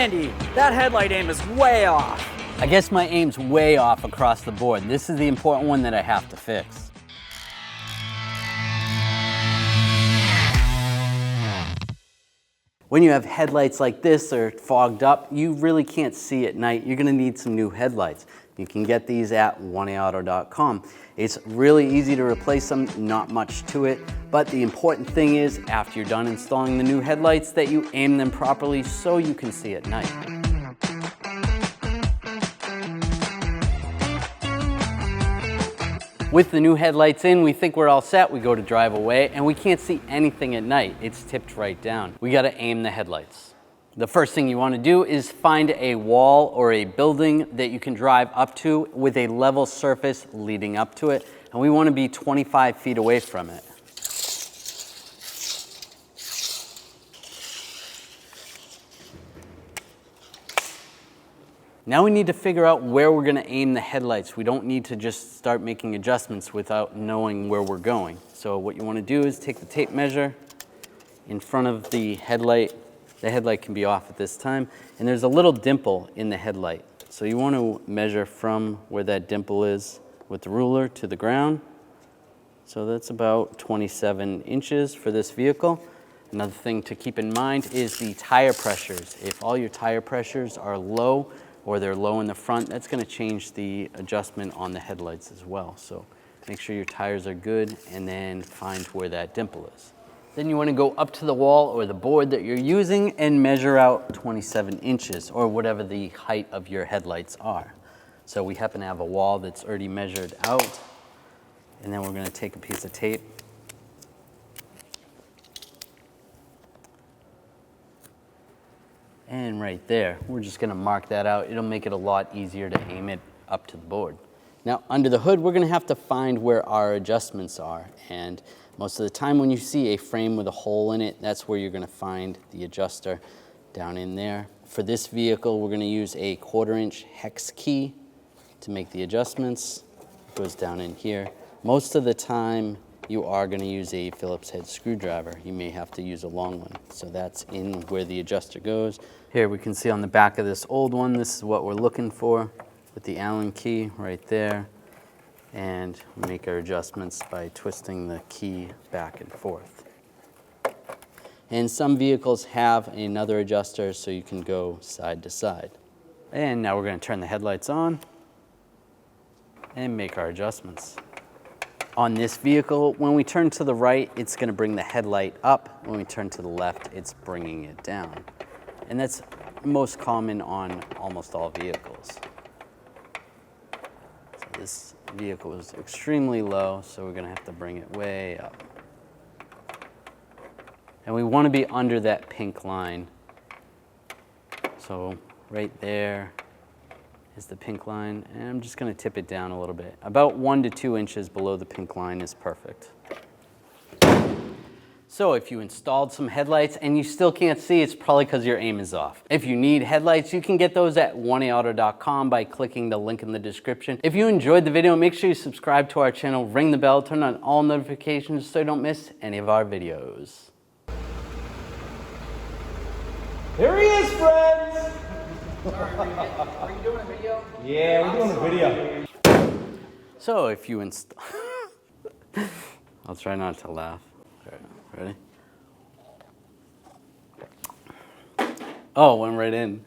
Andy, that headlight aim is way off. I guess my aim's way off across the board. This is the important one that I have to fix. When you have headlights like this that are fogged up, you really can't see at night. You're gonna need some new headlights. You can get these at FWDauto.com. It's really easy to replace them, not much to it, but the important thing is after you're done installing the new headlights that you aim them properly so you can see at night. With the new headlights in, we think we're all set. We go to drive away and we can't see anything at night. It's tipped right down. We gotta aim the headlights. The first thing you wanna do is find a wall or a building that you can drive up to with a level surface leading up to it. And we wanna be 25 feet away from it. Now we need to figure out where we're gonna aim the headlights. We don't need to just start making adjustments without knowing where we're going. So what you wanna do is take the tape measure in front of the headlight. The headlight can be off at this time, and there's a little dimple in the headlight. So you wanna measure from where that dimple is with the ruler to the ground. So that's about 27 inches for this vehicle. Another thing to keep in mind is the tire pressures. If all your tire pressures are low, or they're low in the front, that's gonna change the adjustment on the headlights as well. So make sure your tires are good and then find where that dimple is. Then you wanna go up to the wall or the board that you're using and measure out 27 inches or whatever the height of your headlights are. So we happen to have a wall that's already measured out, and then we're gonna take a piece of tape and right there, we're just gonna mark that out. It'll make it a lot easier to aim it up to the board. Now, under the hood, we're gonna have to find where our adjustments are. And most of the time when you see a frame with a hole in it, that's where you're gonna find the adjuster down in there. For this vehicle, we're gonna use a 1/4-inch hex key to make the adjustments. It goes down in here. Most of the time, you are going to use a Phillips head screwdriver. You may have to use a long one. So that's in where the adjuster goes. Here we can see on the back of this old one, this is what we're looking for with the Allen key right there. And make our adjustments by twisting the key back and forth. And some vehicles have another adjuster so you can go side to side. And now we're going to turn the headlights on and make our adjustments. On this vehicle, when we turn to the right, it's gonna bring the headlight up. When we turn to the left, it's bringing it down. And that's most common on almost all vehicles. So this vehicle is extremely low, so we're gonna have to bring it way up. And we wanna be under that pink line. So right there is the pink line, and I'm just gonna tip it down a little bit. About 1 to 2 inches below the pink line is perfect. So if you installed some headlights and you still can't see, it's probably because your aim is off. If you need headlights, you can get those at FWDauto.com by clicking the link in the description. If you enjoyed the video, make sure you subscribe to our channel, ring the bell, turn on all notifications so you don't miss any of our videos. Here he is, friends! Sorry, are you doing a video? Yeah, we're doing a video. So if you install, I'll try not to laugh. Okay, ready? Oh, went right in.